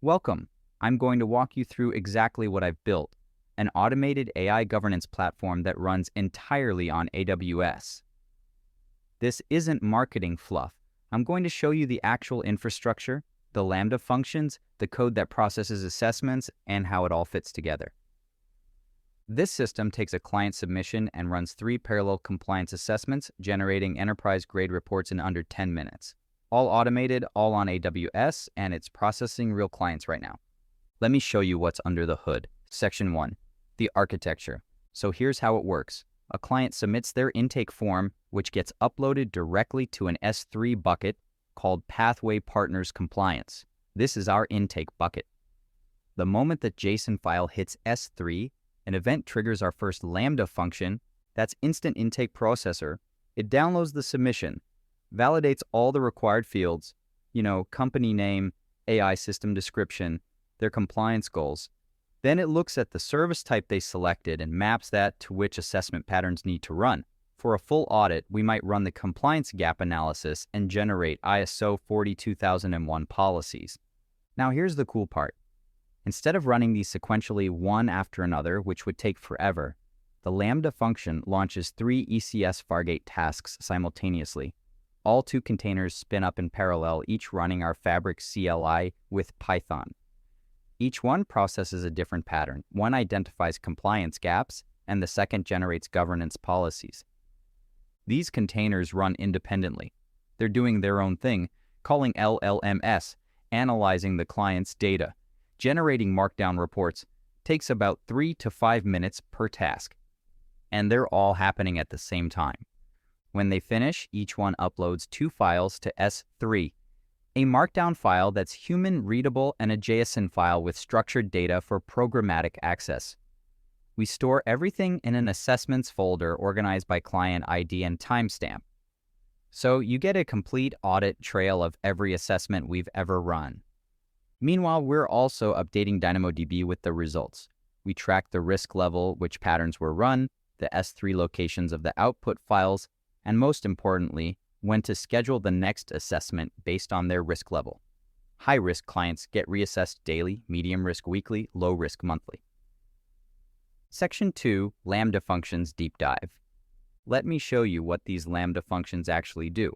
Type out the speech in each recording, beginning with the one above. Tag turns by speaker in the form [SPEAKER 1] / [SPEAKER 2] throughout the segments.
[SPEAKER 1] Welcome. I'm going to walk you through exactly what I've built, an automated AI governance platform that runs entirely on AWS. This isn't marketing fluff. I'm going to show you the actual infrastructure, the Lambda functions, the code that processes assessments, and how it all fits together. This system takes a client submission and runs 3 parallel compliance assessments, generating enterprise-grade reports in under 10 minutes. All automated, all on AWS, and it's processing real clients right now. Let me show you what's under the hood. Section 1, the architecture. So here's how it works. A client submits their intake form, which gets uploaded directly to an S3 bucket called Pathway Partners Compliance. This is our intake bucket. The moment the JSON file hits S3, an event triggers our first Lambda function, that's Instant Intake Processor. It downloads the submission, validates all the required fields, company name, AI system description, their compliance goals. Then it looks at the service type they selected and maps that to which assessment patterns need to run. For a full audit, we might run the compliance gap analysis and generate ISO 42001 policies. Now here's the cool part. Instead of running these sequentially one after another, which would take forever, the Lambda function launches 3 ECS Fargate tasks simultaneously. All 2 containers spin up in parallel, each running our Fabric CLI with Python. Each one processes a different pattern. One identifies compliance gaps, and the second generates governance policies. These containers run independently. They're doing their own thing, calling LLMS, analyzing the client's data. Generating markdown reports takes about 3 to 5 minutes per task, and they're all happening at the same time. When they finish, each one uploads 2 files to S3, a markdown file that's human readable and a JSON file with structured data for programmatic access. We store everything in an assessments folder organized by client ID and timestamp. So you get a complete audit trail of every assessment we've ever run. Meanwhile, we're also updating DynamoDB with the results. We track the risk level, which patterns were run, the S3 locations of the output files, and most importantly, when to schedule the next assessment based on their risk level. High-risk clients get reassessed daily, medium-risk weekly, low-risk monthly. Section 2, Lambda Functions Deep Dive. Let me show you what these Lambda functions actually do.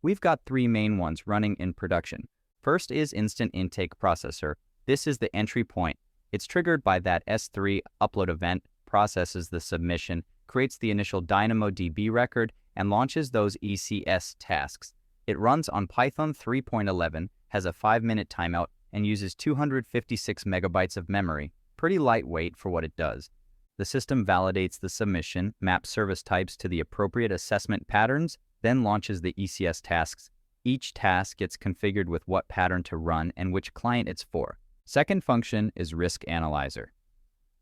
[SPEAKER 1] We've got 3 main ones running in production. First is Instant Intake Processor. This is the entry point. It's triggered by that S3 upload event, processes the submission, creates the initial DynamoDB record, and launches those ECS tasks. It runs on Python 3.11, has a 5-minute timeout, and uses 256 megabytes of memory. Pretty lightweight for what it does. The system validates the submission, maps service types to the appropriate assessment patterns, then launches the ECS tasks. Each task gets configured with what pattern to run and which client it's for. Second function is Risk Analyzer.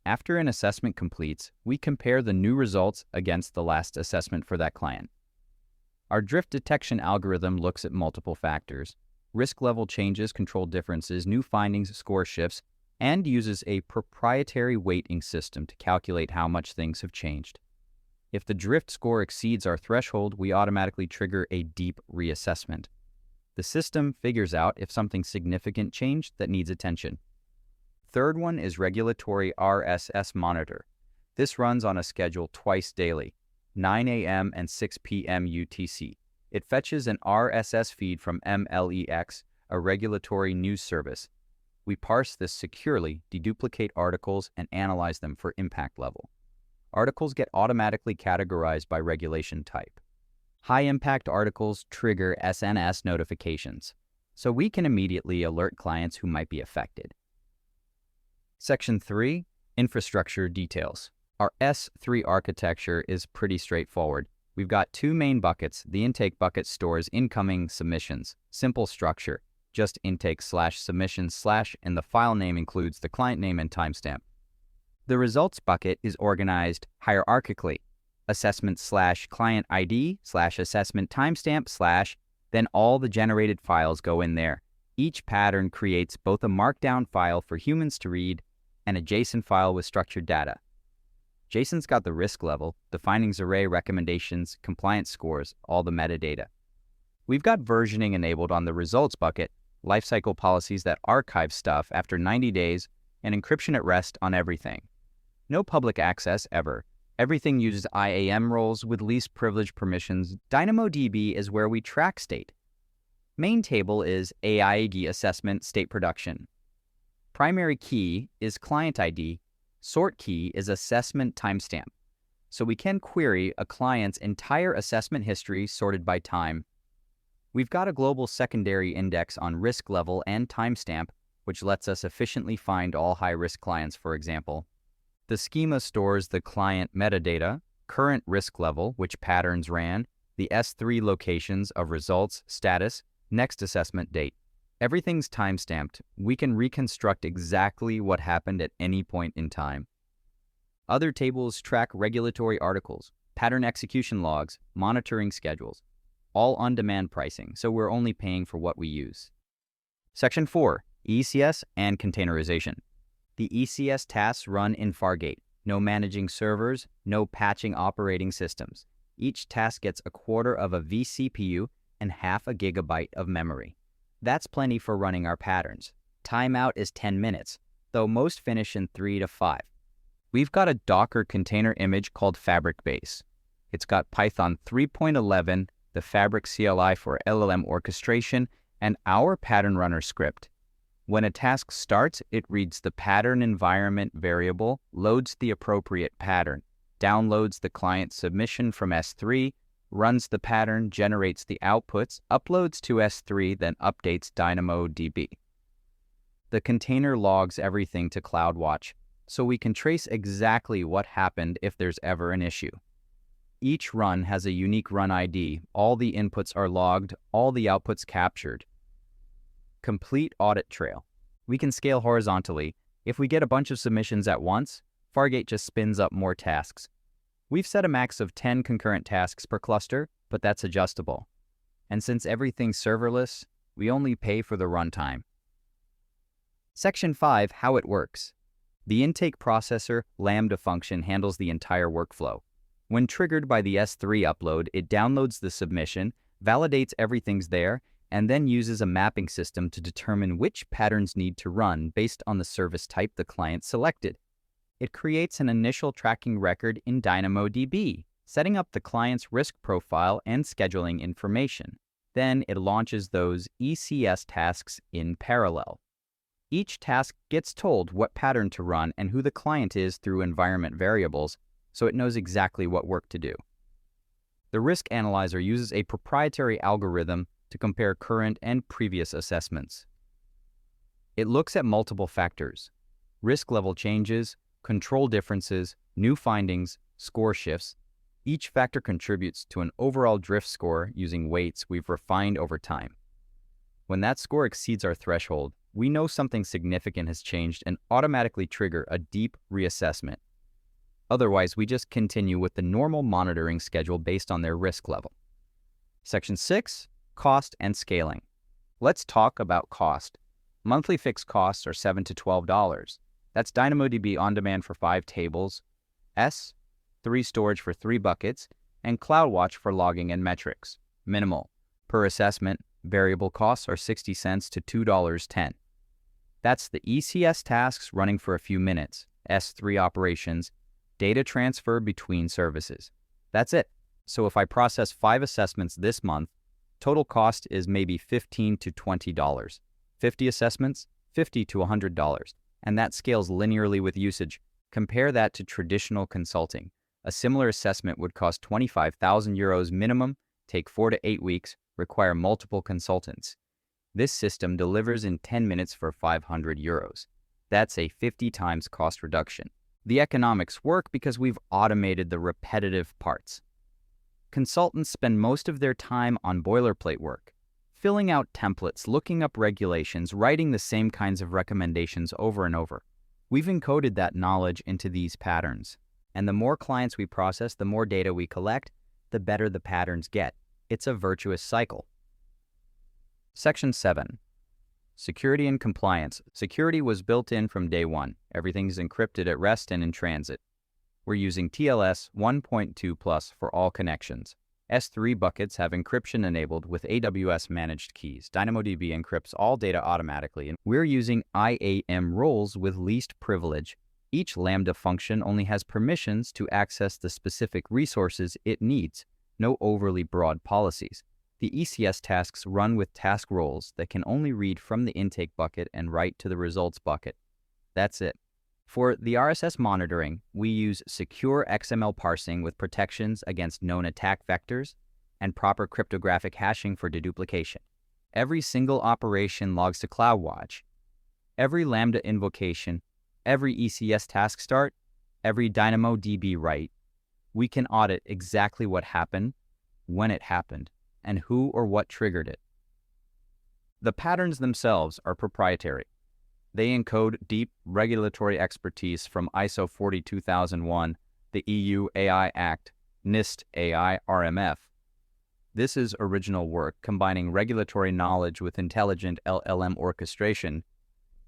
[SPEAKER 1] After an assessment completes, we compare the new results against the last assessment for that client. Our drift detection algorithm looks at multiple factors: risk level changes, control differences, new findings, score shifts, and uses a proprietary weighting system to calculate how much things have changed. If the drift score exceeds our threshold, we automatically trigger a deep reassessment. The system figures out if something significant changed that needs attention. Third one is Regulatory RSS Monitor. This runs on a schedule twice daily, 9 a.m. and 6 p.m. UTC. It fetches an RSS feed from MLEX, a regulatory news service. We parse this securely, deduplicate articles, and analyze them for impact level. Articles get automatically categorized by regulation type. High-impact articles trigger SNS notifications, so we can immediately alert clients who might be affected. Section 3, Infrastructure Details. Our S3 architecture is pretty straightforward. We've got 2 main buckets. The intake bucket stores incoming submissions. Simple structure, just intake/submissions/ and the file name includes the client name and timestamp. The results bucket is organized hierarchically. Assessment/client ID/assessment timestamp/ then all the generated files go in there. Each pattern creates both a markdown file for humans to read and a JSON file with structured data. JSON's got the risk level, the findings array, recommendations, compliance scores, all the metadata. We've got versioning enabled on the results bucket, lifecycle policies that archive stuff after 90 days, and encryption at rest on everything. No public access ever. Everything uses IAM roles with least privilege permissions. DynamoDB is where we track state. Main table is AIGE assessment state production. Primary key is client ID. Sort key is assessment timestamp. So we can query a client's entire assessment history sorted by time. We've got a global secondary index on risk level and timestamp, which lets us efficiently find all high-risk clients, for example. The schema stores the client metadata, current risk level, which patterns ran, the S3 locations of results, status, next assessment date. Everything's timestamped. We can reconstruct exactly what happened at any point in time. Other tables track regulatory articles, pattern execution logs, monitoring schedules, all on-demand pricing, so we're only paying for what we use. Section 4, ECS and containerization. The ECS tasks run in Fargate. No managing servers, no patching operating systems. Each task gets a quarter of a vCPU and half a gigabyte of memory. That's plenty for running our patterns. Timeout is 10 minutes, though most finish in 3 to 5. We've got a Docker container image called FabricBase. It's got Python 3.11, the Fabric CLI for LLM orchestration, and our pattern runner script. When a task starts, it reads the pattern environment variable, loads the appropriate pattern, downloads the client submission from S3, runs the pattern, generates the outputs, uploads to S3, then updates DynamoDB. The container logs everything to CloudWatch, so we can trace exactly what happened if there's ever an issue. Each run has a unique run ID, all the inputs are logged, all the outputs captured. Complete audit trail. We can scale horizontally. If we get a bunch of submissions at once, Fargate just spins up more tasks. We've set a max of 10 concurrent tasks per cluster, but that's adjustable. And since everything's serverless, we only pay for the runtime. Section 5, how it works. The intake processor Lambda function handles the entire workflow. When triggered by the S3 upload, it downloads the submission, validates everything's there, and then uses a mapping system to determine which patterns need to run based on the service type the client selected. It creates an initial tracking record in DynamoDB, setting up the client's risk profile and scheduling information. Then it launches those ECS tasks in parallel. Each task gets told what pattern to run and who the client is through environment variables, so it knows exactly what work to do. The risk analyzer uses a proprietary algorithm to compare current and previous assessments. It looks at multiple factors: risk level changes, control differences, new findings, score shifts. Each factor contributes to an overall drift score using weights we've refined over time. When that score exceeds our threshold, we know something significant has changed and automatically trigger a deep reassessment. Otherwise, we just continue with the normal monitoring schedule based on their risk level. Section 6, cost and scaling. Let's talk about cost. Monthly fixed costs are $7 to $12. That's DynamoDB on demand for 5 tables, S3 storage for 3 buckets, and CloudWatch for logging and metrics. Minimal. Per assessment, variable costs are 60 cents to $2.10. That's the ECS tasks running for a few minutes, S3 operations, data transfer between services. That's it. So if I process 5 assessments this month, total cost is maybe $15 to $20. 50 assessments, $50 to $100. And that scales linearly with usage. Compare that to traditional consulting. A similar assessment would cost 25,000 euros minimum, take 4 to 8 weeks, require multiple consultants. This system delivers in 10 minutes for 500 euros. That's a 50 times cost reduction. The economics work because we've automated the repetitive parts. Consultants spend most of their time on boilerplate work, filling out templates, looking up regulations, writing the same kinds of recommendations over and over. We've encoded that knowledge into these patterns. And the more clients we process, the more data we collect, the better the patterns get. It's a virtuous cycle. Section 7. Security and compliance. Security was built in from day one. Everything's encrypted at rest and in transit. We're using TLS 1.2 Plus for all connections. S3 buckets have encryption enabled with AWS managed keys. DynamoDB encrypts all data automatically, and we're using IAM roles with least privilege. Each Lambda function only has permissions to access the specific resources it needs, no overly broad policies. The ECS tasks run with task roles that can only read from the intake bucket and write to the results bucket. That's it. For the RSS monitoring, we use secure XML parsing with protections against known attack vectors and proper cryptographic hashing for deduplication. Every single operation logs to CloudWatch. Every Lambda invocation, every ECS task start, every DynamoDB write. We can audit exactly what happened, when it happened, and who or what triggered it. The patterns themselves are proprietary. They encode deep regulatory expertise from ISO 42001, the EU AI Act, NIST AI RMF. This is original work combining regulatory knowledge with intelligent LLM orchestration.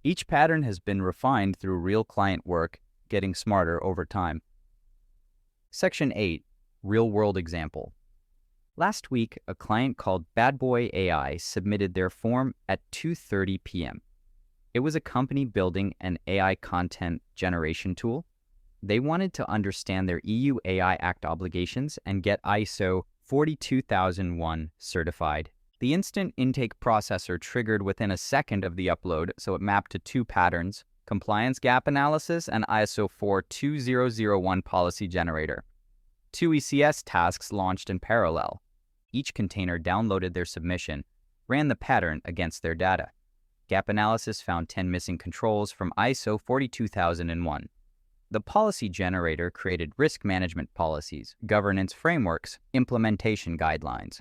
[SPEAKER 1] Each pattern has been refined through real client work, getting smarter over time. Section 8, Real-World Example. Last week, a client called Bad Boy AI submitted their form at 2:30 p.m. It was a company building an AI content generation tool. They wanted to understand their EU AI Act obligations and get ISO 42001 certified. The instant intake processor triggered within a second of the upload, so it mapped to two patterns: compliance gap analysis and ISO 42001 policy generator. Two ECS tasks launched in parallel. Each container downloaded their submission, ran the pattern against their data. Gap analysis found 10 missing controls from ISO 42001. The policy generator created risk management policies, governance frameworks, implementation guidelines.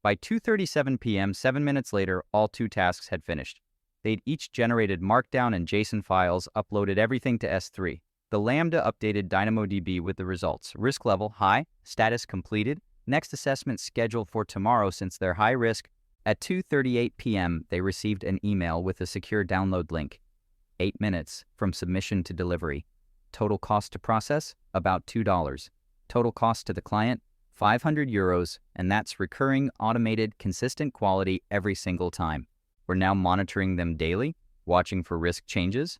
[SPEAKER 1] By 2:37 p.m., 7 minutes later, all two tasks had finished. They'd each generated Markdown and JSON files, uploaded everything to S3. The Lambda updated DynamoDB with the results: risk level high, status completed, next assessment scheduled for tomorrow since they're high risk. At 2:38 p.m., they received an email with a secure download link. 8 minutes from submission to delivery. Total cost to process, about $2. Total cost to the client, €500, and that's recurring, automated, consistent quality every single time. We're now monitoring them daily, watching for risk changes,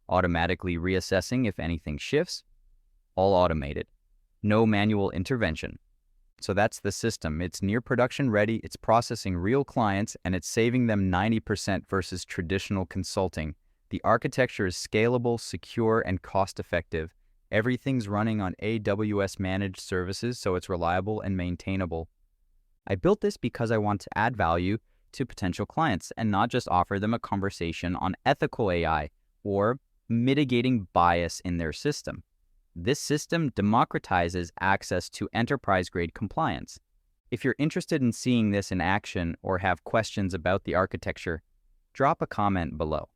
[SPEAKER 1] automatically reassessing if anything shifts, all automated. No manual intervention. So that's the system. It's near production ready, it's processing real clients, and it's saving them 90% versus traditional consulting. The architecture is scalable, secure, and cost-effective. Everything's running on AWS managed services, so it's reliable and maintainable. I built this because I want to add value to potential clients and not just offer them a conversation on ethical AI or mitigating bias in their system. This system democratizes access to enterprise-grade compliance. If you're interested in seeing this in action or have questions about the architecture, drop a comment below.